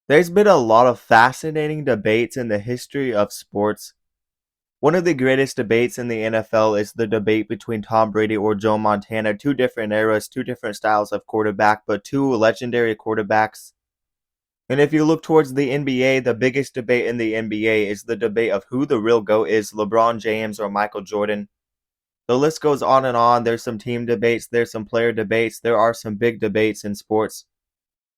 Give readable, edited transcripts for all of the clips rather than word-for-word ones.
There's been a lot of fascinating debates in the history of sports. One of the greatest debates in the NFL is the debate between Tom Brady or Joe Montana, two different eras, two different styles of quarterback, but two legendary quarterbacks. And if you look towards the NBA, the biggest debate in the NBA is the debate of who the real GOAT is, LeBron James or Michael Jordan. The list goes on and on. There's some team debates, there's some player debates, there are some big debates in sports.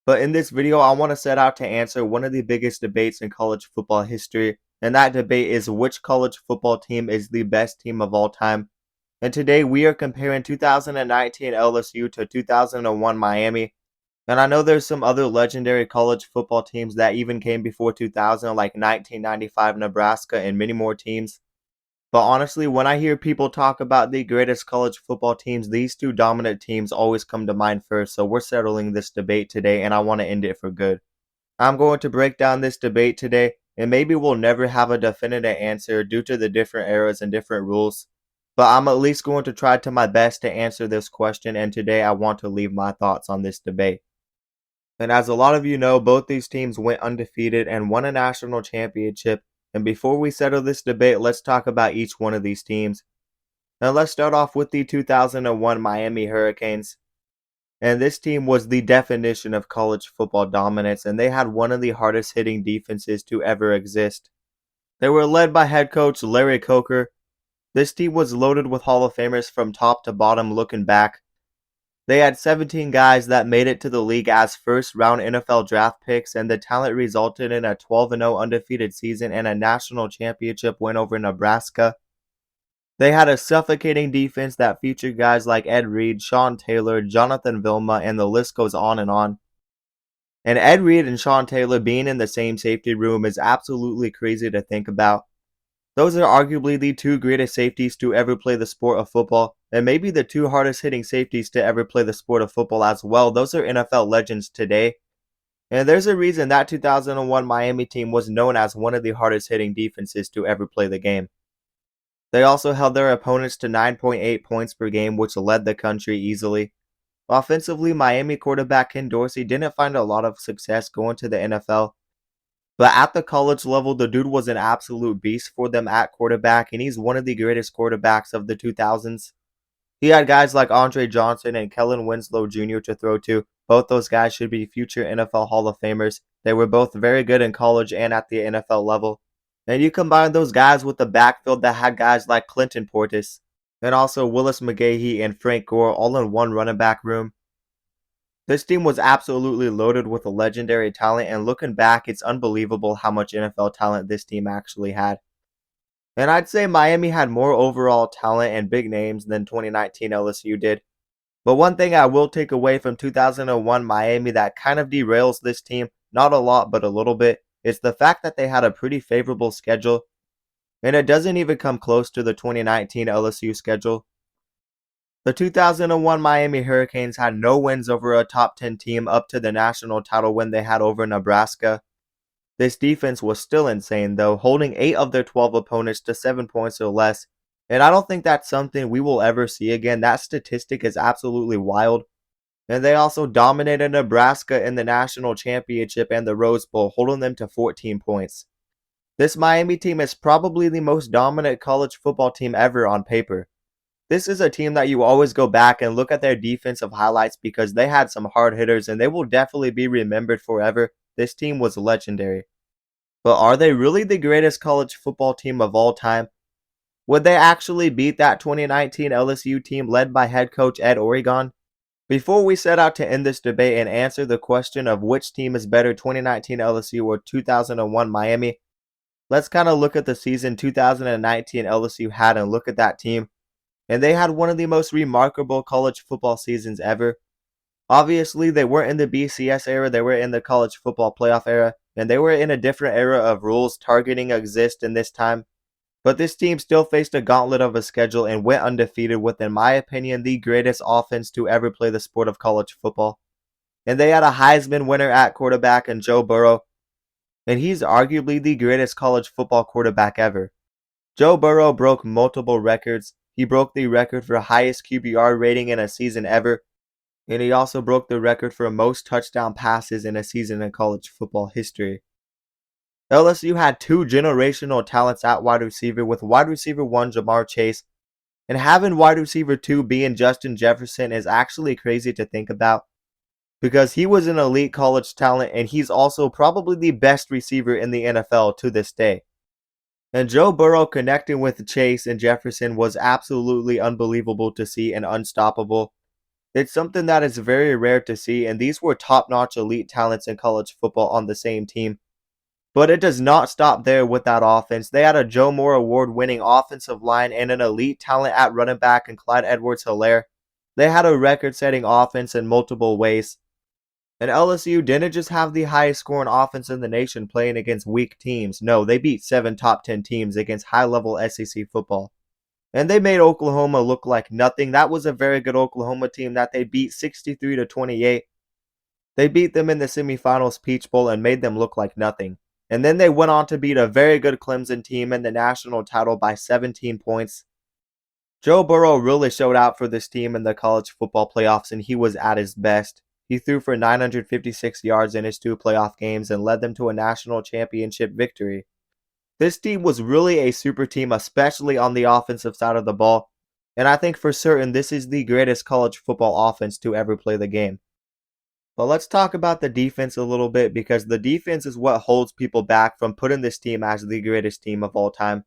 But in this video, I want to set out to answer one of the biggest debates in college football history, and that debate is which college football team is the best team of all time. And today we are comparing 2019 LSU to 2001 Miami. And I know there's some other legendary college football teams that even came before 2000, like 1995 Nebraska and many more teams. But honestly, when I hear people talk about the greatest college football teams, these two dominant teams always come to mind first. So we're settling this debate today, and I want to end it for good. I'm going to break down this debate today, and maybe we'll never have a definitive answer due to the different eras and different rules. But I'm at least going to try to my best to answer this question, and today I want to leave my thoughts on this debate. And as a lot of you know, both these teams went undefeated and won a national championship. And before we settle this debate, let's talk about each one of these teams. Now let's start off with the 2001 Miami Hurricanes. And this team was the definition of college football dominance, and they had one of the hardest hitting defenses to ever exist. They were led by head coach Larry Coker. This team was loaded with Hall of Famers from top to bottom looking back. They had 17 guys that made it to the league as first-round NFL draft picks, and the talent resulted in a 12-0 undefeated season and a national championship win over Nebraska. They had a suffocating defense that featured guys like Ed Reed, Sean Taylor, Jonathan Vilma, and the list goes on and on. And Ed Reed and Sean Taylor being in the same safety room is absolutely crazy to think about. Those are arguably the two greatest safeties to ever play the sport of football, and maybe the two hardest hitting safeties to ever play the sport of football as well. Those are NFL legends today. And there's a reason that 2001 Miami team was known as one of the hardest hitting defenses to ever play the game. They also held their opponents to 9.8 points per game, which led the country easily. Offensively, Miami quarterback Ken Dorsey didn't find a lot of success going to the NFL. But at the college level, the dude was an absolute beast for them at quarterback, and he's one of the greatest quarterbacks of the 2000s. He had guys like Andre Johnson and Kellen Winslow Jr. to throw to. Both those guys should be future NFL Hall of Famers. They were both very good in college and at the NFL level. And you combine those guys with the backfield that had guys like Clinton Portis, and also Willis McGahee and Frank Gore all in one running back room. This team was absolutely loaded with a legendary talent, and looking back, it's unbelievable how much NFL talent this team actually had. And I'd say Miami had more overall talent and big names than 2019 LSU did. But one thing I will take away from 2001 Miami that kind of derails this team, not a lot but a little bit, is the fact that they had a pretty favorable schedule. And it doesn't even come close to the 2019 LSU schedule. The 2001 Miami Hurricanes had no wins over a top 10 team up to the national title win they had over Nebraska. This defense was still insane though, holding 8 of their 12 opponents to 7 points or less. And I don't think that's something we will ever see again. That statistic is absolutely wild. And they also dominated Nebraska in the national championship and the Rose Bowl, holding them to 14 points. This Miami team is probably the most dominant college football team ever on paper. This is a team that you always go back and look at their defensive highlights because they had some hard hitters and they will definitely be remembered forever. This team was legendary. But are they really the greatest college football team of all time? Would they actually beat that 2019 LSU team led by head coach Ed Oregon? Before we set out to end this debate and answer the question of which team is better, 2019 LSU or 2001 Miami, let's kind of look at the season 2019 LSU had and look at that team. And they had one of the most remarkable college football seasons ever. Obviously, they weren't in the BCS era, they were in the college football playoff era, and they were in a different era of rules targeting exist in this time. But this team still faced a gauntlet of a schedule and went undefeated with, in my opinion, the greatest offense to ever play the sport of college football. And they had a Heisman winner at quarterback in Joe Burrow, and he's arguably the greatest college football quarterback ever. Joe Burrow broke multiple records. He broke the record for highest QBR rating in a season ever. and he also broke the record for most touchdown passes in a season in college football history. LSU had two generational talents at wide receiver, with wide receiver 1 Jamar Chase, and having wide receiver 2 being Justin Jefferson is actually crazy to think about, because he was an elite college talent and he's also probably the best receiver in the NFL to this day. And Joe Burrow connecting with Chase and Jefferson was absolutely unbelievable to see and unstoppable. It's something that is very rare to see, and these were top-notch elite talents in college football on the same team. But it does not stop there with that offense. They had a Joe Moore award-winning offensive line and an elite talent at running back in Clyde Edwards-Helaire. They had a record-setting offense in multiple ways. And LSU didn't just have the highest scoring offense in the nation playing against weak teams. No, they beat 7 top 10 teams against high-level SEC football. And they made Oklahoma look like nothing. That was a very good Oklahoma team that they beat 63-28. They beat them in the semifinals Peach Bowl and made them look like nothing. And then they went on to beat a very good Clemson team in the national title by 17 points. Joe Burrow really showed out for this team in the college football playoffs, and he was at his best. He threw for 956 yards in his 2 playoff games and led them to a national championship victory. This team was really a super team, especially on the offensive side of the ball, and I think for certain this is the greatest college football offense to ever play the game. But let's talk about the defense a little bit, because the defense is what holds people back from putting this team as the greatest team of all time.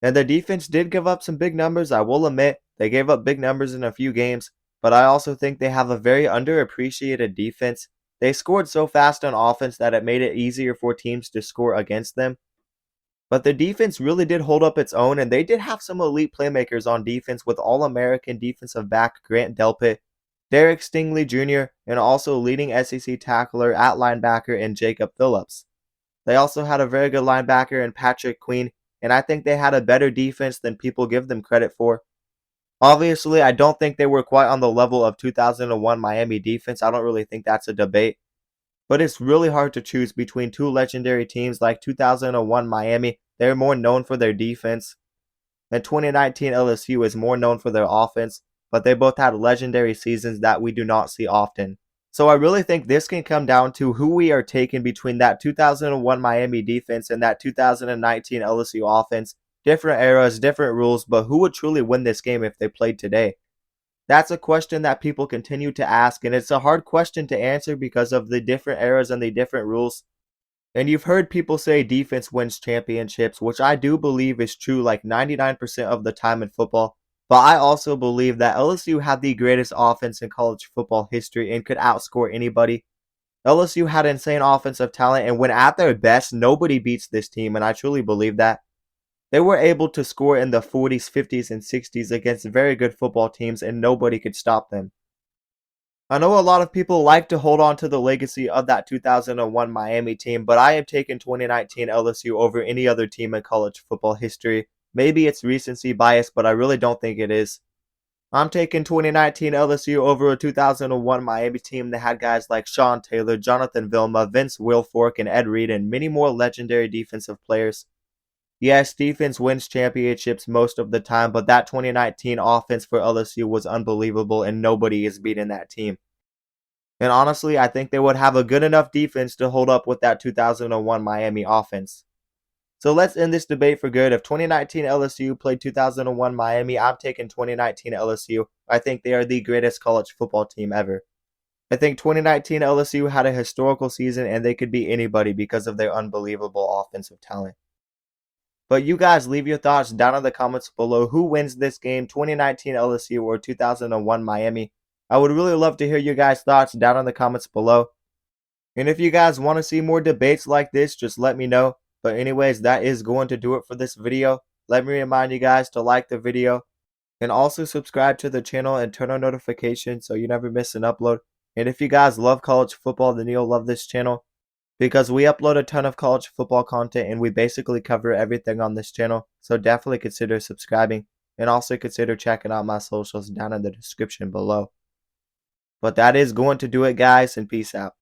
And the defense did give up some big numbers, I will admit. They gave up big numbers in a few games, but I also think they have a very underappreciated defense. They scored so fast on offense that it made it easier for teams to score against them. But the defense really did hold up its own, and they did have some elite playmakers on defense with All-American defensive back Grant Delpit, Derek Stingley Jr., and also leading SEC tackler at linebacker in Jacob Phillips. They also had a very good linebacker in Patrick Queen, and I think they had a better defense than people give them credit for. Obviously, I don't think they were quite on the level of 2001 Miami defense. I don't really think that's a debate. But it's really hard to choose between two legendary teams like 2001 Miami. They're more known for their defense. And 2019 LSU is more known for their offense. But they both had legendary seasons that we do not see often. So I really think this can come down to who we are taking between that 2001 Miami defense and that 2019 LSU offense. Different eras, different rules, but who would truly win this game if they played today? That's a question that people continue to ask, and it's a hard question to answer because of the different eras and the different rules. And you've heard people say defense wins championships, which I do believe is true like 99% of the time in football. But I also believe that LSU had the greatest offense in college football history and could outscore anybody. LSU had insane offensive talent, and when at their best, nobody beats this team, and I truly believe that. They were able to score in the 40s, 50s, and 60s against very good football teams, and nobody could stop them. I know a lot of people like to hold on to the legacy of that 2001 Miami team, but I have taken 2019 LSU over any other team in college football history. Maybe it's recency bias, but I really don't think it is. I'm taking 2019 LSU over a 2001 Miami team that had guys like Sean Taylor, Jonathan Vilma, Vince Wilfork, and Ed Reed, and many more legendary defensive players. Yes, defense wins championships most of the time, but that 2019 offense for LSU was unbelievable, and nobody is beating that team. And honestly, I think they would have a good enough defense to hold up with that 2001 Miami offense. So let's end this debate for good. If 2019 LSU played 2001 Miami, I'm taking 2019 LSU. I think they are the greatest college football team ever. I think 2019 LSU had a historical season, and they could beat anybody because of their unbelievable offensive talent. But you guys leave your thoughts down in the comments below. Who wins this game, 2019 LSU or 2001 Miami? I would really love to hear your guys' thoughts down in the comments below. And if you guys want to see more debates like this, just let me know. But anyways, that is going to do it for this video. Let me remind you guys to like the video and also subscribe to the channel and turn on notifications so you never miss an upload. And if you guys love college football, then you'll love this channel, because we upload a ton of college football content and we basically cover everything on this channel. So definitely consider subscribing, and also consider checking out my socials down in the description below. But that is going to do it, guys, and peace out.